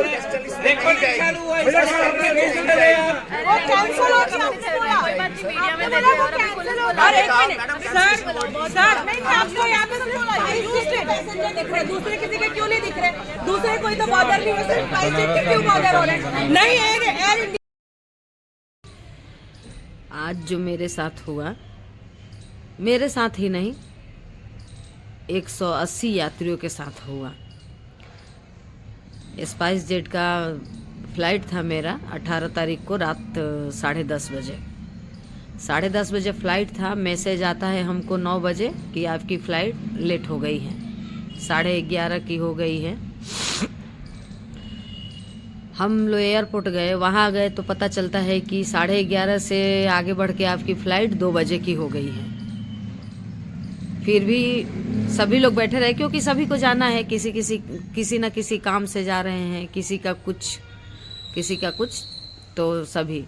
Recording चालू हुआ है, आपने भेज दो यार। वो कैंसिल हो गया। और एक मिनट सर नहीं, मैं आपको यहाँ पे तो बोला ये दूसरे पैसेंजर दिख रहे, दूसरे किसी के क्यों नहीं दिख रहे? दूसरे कोई तो बॉर्डर नहीं हो, सिर्फ प्राइवेट के क्यों बॉर्डर हो रहे? नहीं एयर इंडिया। आज जो मेरे साथ हुआ, मेरे साथ ही नहीं 180 यात्रियों के साथ हुआ। स्पाइस जेट का फ्लाइट था मेरा 18 तारीख को रात 10:30 बजे। 10:30 बजे फ्लाइट था। मैसेज आता है हमको 9 बजे कि आपकी फ़्लाइट लेट हो गई है, 11:30 की हो गई है। हम लोग एयरपोर्ट गए, वहाँ गए तो पता चलता है कि 11:30 से आगे बढ़ के आपकी फ़्लाइट 2 बजे की हो गई है। फिर भी सभी लोग बैठे रहे, क्योंकि सभी को जाना है, किसी न किसी काम से जा रहे हैं, किसी का कुछ, तो सभी।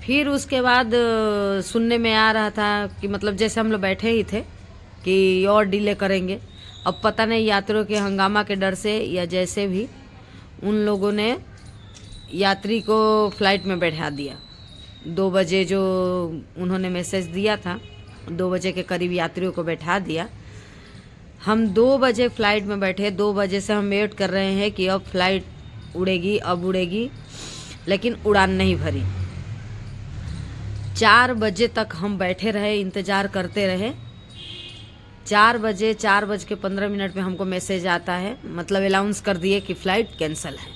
फिर उसके बाद सुनने में आ रहा था कि मतलब जैसे हम लोग बैठे ही थे कि और डिले करेंगे। अब पता नहीं यात्रियों के हंगामा के डर से या जैसे भी उन लोगों ने यात्री को फ्लाइट में बैठा दिया। 2 बजे जो उन्होंने मैसेज दिया था, 2 बजे के करीब यात्रियों को बैठा दिया। हम 2 बजे फ्लाइट में बैठे, 2 बजे से हम वेट कर रहे हैं कि अब फ्लाइट उड़ेगी, अब उड़ेगी, लेकिन उड़ान नहीं भरी। 4 बजे तक हम बैठे रहे, इंतज़ार करते रहे। 4:15 पे हमको मैसेज आता है, मतलब अनाउंस कर दिए कि फ़्लाइट कैंसिल है,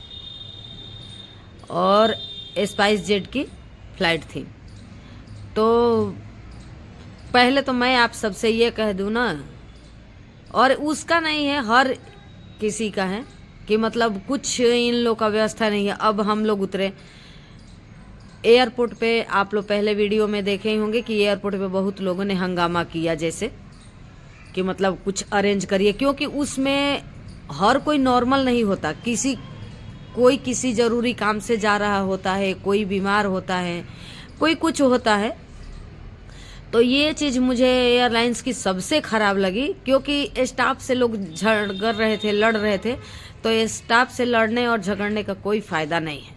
और स्पाइस जेट की फ़्लाइट थी। तो पहले तो मैं आप सबसे ये कह दूँ ना, और उसका नहीं है, हर किसी का है कि मतलब कुछ इन लोग का व्यवस्था नहीं है। अब हम लोग उतरे एयरपोर्ट पे, आप लोग पहले वीडियो में देखे ही होंगे कि एयरपोर्ट पे बहुत लोगों ने हंगामा किया, जैसे कि मतलब कुछ अरेंज करिए, क्योंकि उसमें हर कोई नॉर्मल नहीं होता। कोई किसी ज़रूरी काम से जा रहा होता है, कोई बीमार होता है, कोई कुछ होता है। तो ये चीज़ मुझे एयरलाइंस की सबसे ख़राब लगी, क्योंकि स्टाफ से लोग झगड़ रहे थे, लड़ रहे थे। तो स्टाफ से लड़ने और झगड़ने का कोई फ़ायदा नहीं है,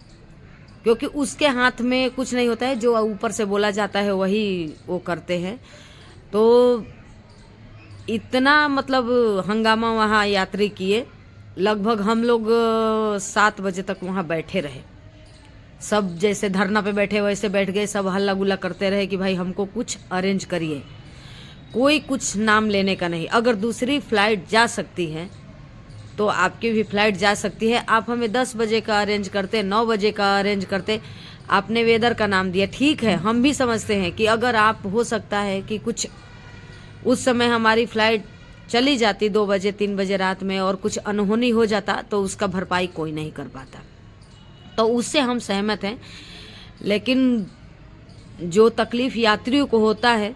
क्योंकि उसके हाथ में कुछ नहीं होता है, जो ऊपर से बोला जाता है वही वो करते हैं। तो इतना मतलब हंगामा वहाँ यात्री किए, लगभग हम लोग 7 बजे तक वहाँ बैठे रहे। सब जैसे धरना पे बैठे वैसे बैठ गए, सब हल्ला गुल्ला करते रहे कि भाई हमको कुछ अरेंज करिए। कोई कुछ नाम लेने का नहीं। अगर दूसरी फ़्लाइट जा सकती है तो आपकी भी फ़्लाइट जा सकती है। आप हमें 10 बजे का अरेंज करते, 9 बजे का अरेंज करते। आपने वेदर का नाम दिया, ठीक है, हम भी समझते हैं कि अगर आप हो सकता है कि कुछ उस समय हमारी फ़्लाइट चली जाती 2 बजे 3 बजे रात में और कुछ अनहोनी हो जाता, तो उसका भरपाई कोई नहीं कर पाता, तो उससे हम सहमत हैं। लेकिन जो तकलीफ़ यात्रियों को होता है,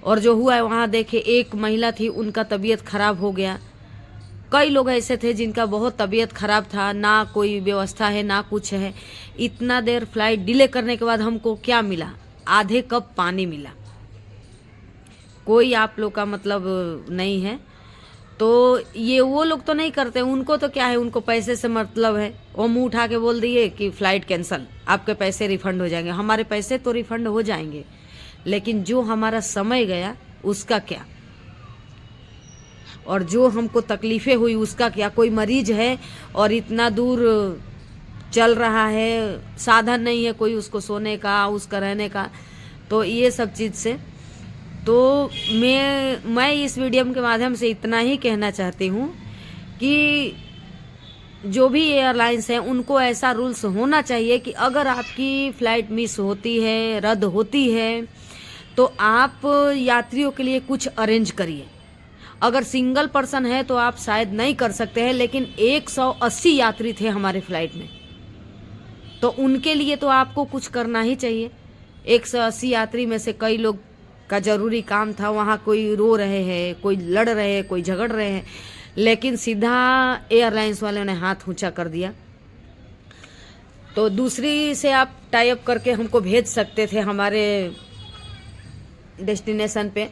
और जो हुआ है वहाँ देखे, एक महिला थी, उनका तबीयत ख़राब हो गया। कई लोग ऐसे थे जिनका बहुत तबीयत ख़राब था, ना कोई व्यवस्था है ना कुछ है। इतना देर फ्लाइट डिले करने के बाद हमको क्या मिला? आधे कप पानी मिला। कोई आप लोग का मतलब नहीं है। तो ये वो लोग तो नहीं करते, उनको तो क्या है, उनको पैसे से मतलब है। वो मुंह उठा के बोल दिए कि फ़्लाइट कैंसिल, आपके पैसे रिफ़ंड हो जाएंगे। हमारे पैसे तो रिफ़ंड हो जाएंगे, लेकिन जो हमारा समय गया उसका क्या, और जो हमको तकलीफ़ें हुई उसका क्या। कोई मरीज है और इतना दूर चल रहा है, साधन नहीं है कोई उसको सोने का, उसका रहने का, तो ये सब चीज़ से। तो मैं इस वीडियो के माध्यम से इतना ही कहना चाहती हूँ कि जो भी एयरलाइंस हैं उनको ऐसा रूल्स होना चाहिए कि अगर आपकी फ़्लाइट मिस होती है, रद्द होती है, तो आप यात्रियों के लिए कुछ अरेंज करिए। अगर सिंगल पर्सन है तो आप शायद नहीं कर सकते हैं, लेकिन 180 यात्री थे हमारे फ़्लाइट में, तो उनके लिए तो आपको कुछ करना ही चाहिए। 180 यात्री में से कई लोग का ज़रूरी काम था, वहाँ कोई रो रहे हैं, कोई लड़ रहे हैं, कोई झगड़ रहे हैं, लेकिन सीधा एयरलाइंस वालों ने हाथ ऊंचा कर दिया। तो दूसरी से आप टाई अप करके हमको भेज सकते थे हमारे डेस्टिनेशन पे,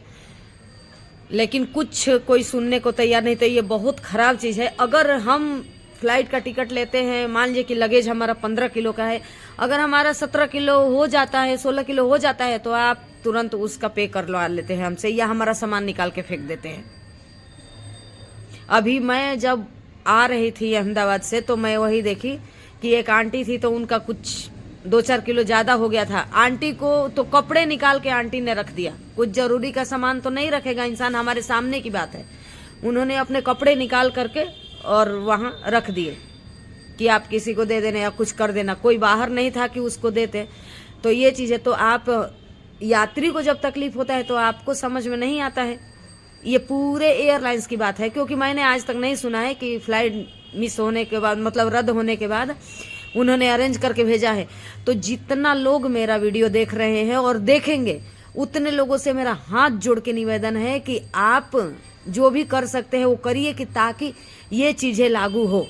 लेकिन कुछ कोई सुनने को तैयार नहीं था। ये बहुत ख़राब चीज़ है। अगर हम फ्लाइट का टिकट लेते हैं, मान लीजिए कि लगेज हमारा 15 किलो का है, अगर हमारा 17 किलो हो जाता है, 16 किलो हो जाता है, तो आप तुरंत उसका पे करवा लेते हैं हमसे, या हमारा सामान निकाल के फेंक देते हैं। अभी मैं जब आ रही थी अहमदाबाद से, तो मैं वही देखी कि एक आंटी थी, तो उनका कुछ 2-4 किलो ज्यादा हो गया था। आंटी को तो कपड़े निकाल के आंटी ने रख दिया। कुछ जरूरी का सामान तो नहीं रखेगा इंसान, हमारे सामने की बात है। उन्होंने अपने कपड़े निकाल करके और वहां रख दिए कि आप किसी को दे देना या कुछ कर देना। कोई बाहर नहीं था कि उसको देते। तो ये चीज है। तो आप यात्री को जब तकलीफ होता है तो आपको समझ में नहीं आता है। ये पूरे एयरलाइंस की बात है, क्योंकि मैंने आज तक नहीं सुना है कि फ्लाइट मिस होने के बाद, मतलब रद्द होने के बाद उन्होंने अरेंज करके भेजा है। तो जितना लोग मेरा वीडियो देख रहे हैं और देखेंगे, उतने लोगों से मेरा हाथ जोड़ के निवेदन है कि आप जो भी कर सकते हैं वो करिए, कि ताकि ये चीजें लागू हो।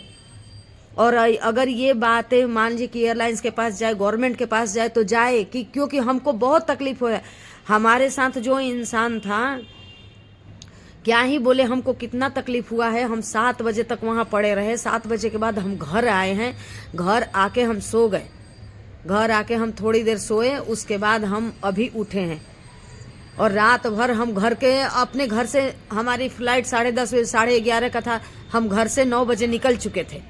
और अगर ये बातें मान लीजिए कि एयरलाइंस के पास जाए, गवर्नमेंट के पास जाए, तो जाए कि क्योंकि हमको बहुत तकलीफ हो रहा है। हमारे साथ जो इंसान था, क्या ही बोले, हमको कितना तकलीफ हुआ है। हम 7 बजे तक वहां पड़े रहे। 7 बजे के बाद हम घर आए हैं। घर आके हम सो गए। घर आके हम थोड़ी देर सोए, उसके बाद हम अभी उठे हैं। और रात भर हम घर के, अपने घर से, हमारी फ्लाइट 10:30 बजे 11:30 का था, हम घर से 9 बजे निकल चुके थे।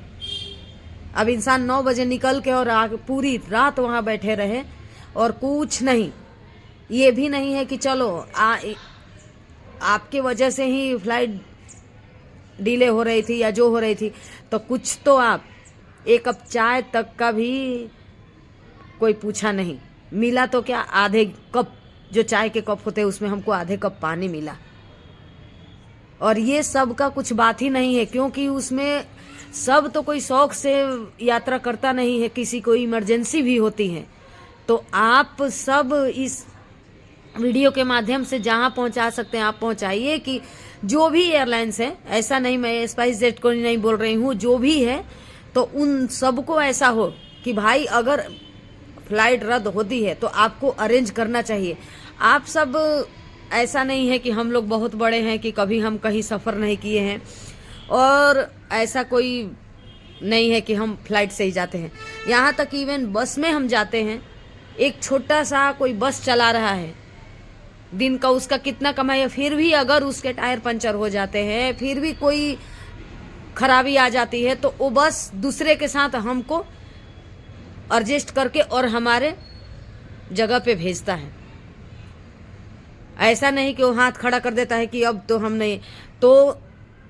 अब इंसान 9 बजे निकल के और पूरी रात वहां बैठे रहे और कुछ नहीं। ये भी नहीं है कि चलो आपके वजह से ही फ्लाइट डिले हो रही थी या जो हो रही थी, तो कुछ तो आप, एक कप चाय तक का भी कोई पूछा नहीं। मिला तो क्या, आधे कप, जो चाय के कप होते हैं उसमें हमको आधे कप पानी मिला। और ये सब का कुछ बात ही नहीं है, क्योंकि उसमें सब तो कोई शौक से यात्रा करता नहीं है, किसी को इमरजेंसी भी होती है। तो आप सब इस वीडियो के माध्यम से जहां पहुंचा सकते हैं आप पहुंचाइए, कि जो भी एयरलाइंस है, ऐसा नहीं मैं स्पाइस जेट को नहीं बोल रही हूँ, जो भी है, तो उन सबको ऐसा हो कि भाई अगर फ्लाइट रद्द होती है तो आपको अरेंज करना चाहिए। आप सब, ऐसा नहीं है कि हम लोग बहुत बड़े हैं कि कभी हम कहीं सफ़र नहीं किए हैं, और ऐसा कोई नहीं है कि हम फ्लाइट से ही जाते हैं। यहाँ तक इवन बस में हम जाते हैं। एक छोटा सा कोई बस चला रहा है, दिन का उसका कितना कमाई है, फिर भी अगर उसके टायर पंचर हो जाते हैं, फिर भी कोई खराबी आ जाती है, तो वो बस दूसरे के साथ हमको एडजस्ट करके और हमारे जगह पे भेजता है। ऐसा नहीं कि वो हाथ खड़ा कर देता है कि अब तो हम नहीं। तो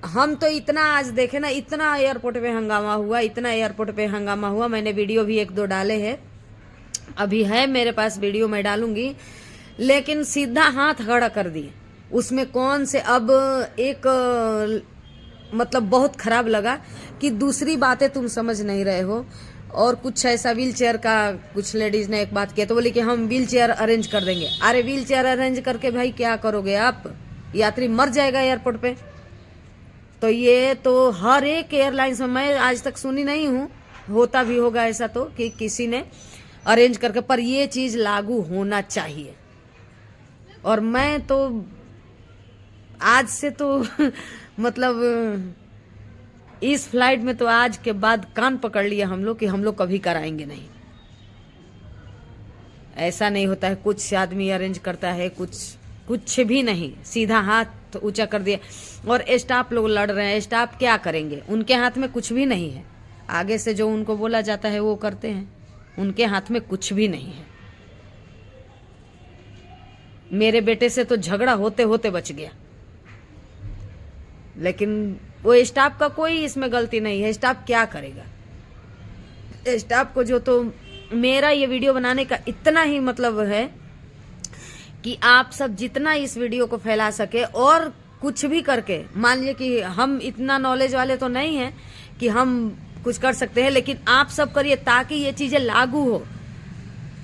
हम तो इतना आज देखे ना, इतना एयरपोर्ट पे हंगामा हुआ, इतना एयरपोर्ट पे हंगामा हुआ। मैंने वीडियो भी 1-2 डाले हैं, अभी है मेरे पास वीडियो, मैं डालूंगी। लेकिन सीधा हाथ खड़ा कर दिए। उसमें कौन से, अब एक मतलब बहुत खराब लगा कि दूसरी बातें तुम समझ नहीं रहे हो। और कुछ ऐसा व्हील चेयर का, कुछ लेडीज ने एक बात किया, तो बोली कि हम व्हील चेयर अरेंज कर देंगे। अरे व्हील चेयर अरेंज करके भाई क्या करोगे आप? यात्री मर जाएगा एयरपोर्ट पे। तो ये तो हर एक एयरलाइंस में, मैं आज तक सुनी नहीं हूँ, होता भी होगा ऐसा तो, कि किसी ने अरेंज करके, पर ये चीज लागू होना चाहिए। और मैं तो आज से तो मतलब इस फ्लाइट में तो आज के बाद कान पकड़ लिया हम लोग कि हम लोग कभी कराएंगे नहीं। ऐसा नहीं होता है, कुछ आदमी अरेंज करता है, कुछ भी नहीं, सीधा हाथ ऊंचा कर दिया। और स्टाफ लोग लड़ रहे हैं, स्टाफ क्या करेंगे? उनके हाथ में कुछ भी नहीं है। आगे से जो उनको बोला जाता है वो करते हैं, उनके हाथ में कुछ भी नहीं है। मेरे बेटे से तो झगड़ा होते होते बच गया, लेकिन वो स्टाफ का कोई इसमें गलती नहीं है। स्टाफ क्या करेगा? स्टाफ को जो, तो मेरा ये वीडियो बनाने का इतना ही मतलब है कि आप सब जितना इस वीडियो को फैला सके, और कुछ भी करके, मान लीजिए कि हम इतना नॉलेज वाले तो नहीं हैं कि हम कुछ कर सकते हैं, लेकिन आप सब करिए ताकि ये चीजें लागू हो।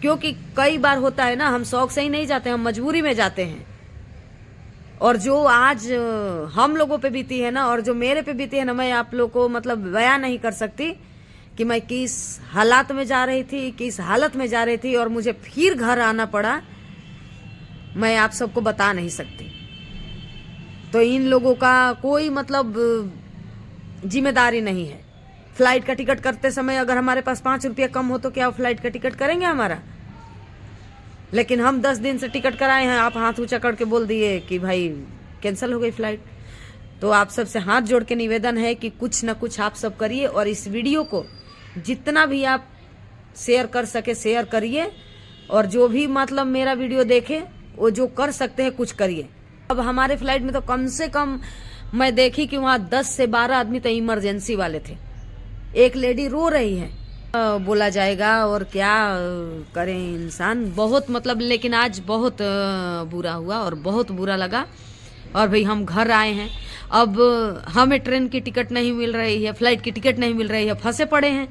क्योंकि कई बार होता है ना, हम शौक से ही नहीं जाते, हम मजबूरी में जाते हैं। और जो आज हम लोगों पे बीती है ना, और जो मेरे पे बीती है ना, मैं आप लोगों को मतलब बयां नहीं कर सकती कि मैं किस हालात में जा रही थी, किस हालत में जा रही थी, और मुझे फिर घर आना पड़ा, मैं आप सबको बता नहीं सकती। तो इन लोगों का कोई मतलब जिम्मेदारी नहीं है। फ्लाइट का टिकट करते समय अगर हमारे पास 5 रुपया कम हो तो क्या फ्लाइट का टिकट करेंगे हमारा? लेकिन हम 10 दिन से टिकट कराए हैं, आप हाथ ऊंचा करके बोल दिए कि भाई कैंसिल हो गई फ्लाइट। तो आप सबसे हाथ जोड़ के निवेदन है कि कुछ ना कुछ आप सब करिए, और इस वीडियो को जितना भी आप शेयर कर सके शेयर करिए, और जो भी मतलब मेरा वीडियो देखे वो जो कर सकते हैं कुछ करिए। अब हमारे फ्लाइट में तो कम से कम मैं देखी कि वहाँ 10 से 12 आदमी तो इमरजेंसी वाले थे। एक लेडी रो रही है, बोला जाएगा और क्या करें इंसान, बहुत मतलब। लेकिन आज बहुत बुरा हुआ और बहुत बुरा लगा। और भाई हम घर आए हैं, अब हमें ट्रेन की टिकट नहीं मिल रही है, फ्लाइट की टिकट नहीं मिल रही है, फंसे पड़े हैं।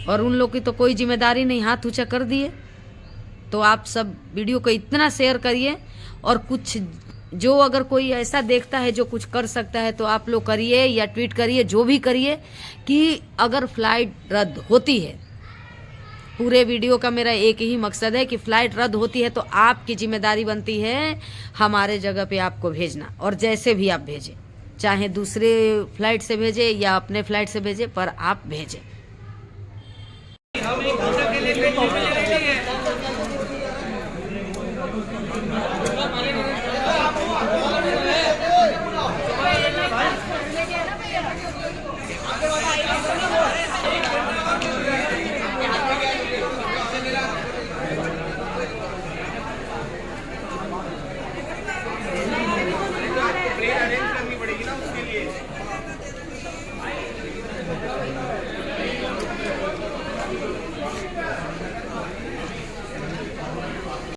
और उन लोग की तो कोई जिम्मेदारी नहीं, हाथ ऊंचा कर दिए। तो आप सब वीडियो को इतना शेयर करिए, और कुछ जो अगर कोई ऐसा देखता है जो कुछ कर सकता है तो आप लोग करिए, या ट्वीट करिए, जो भी करिए कि अगर फ्लाइट रद्द होती है, पूरे वीडियो का मेरा एक ही मकसद है कि फ्लाइट रद्द होती है तो आपकी जिम्मेदारी बनती है हमारे जगह पे आपको भेजना, और जैसे भी आप भेजें, चाहे दूसरे फ्लाइट से भेजें या अपने फ्लाइट से भेजें, पर आप भेजें। हम एक घंटा के लिए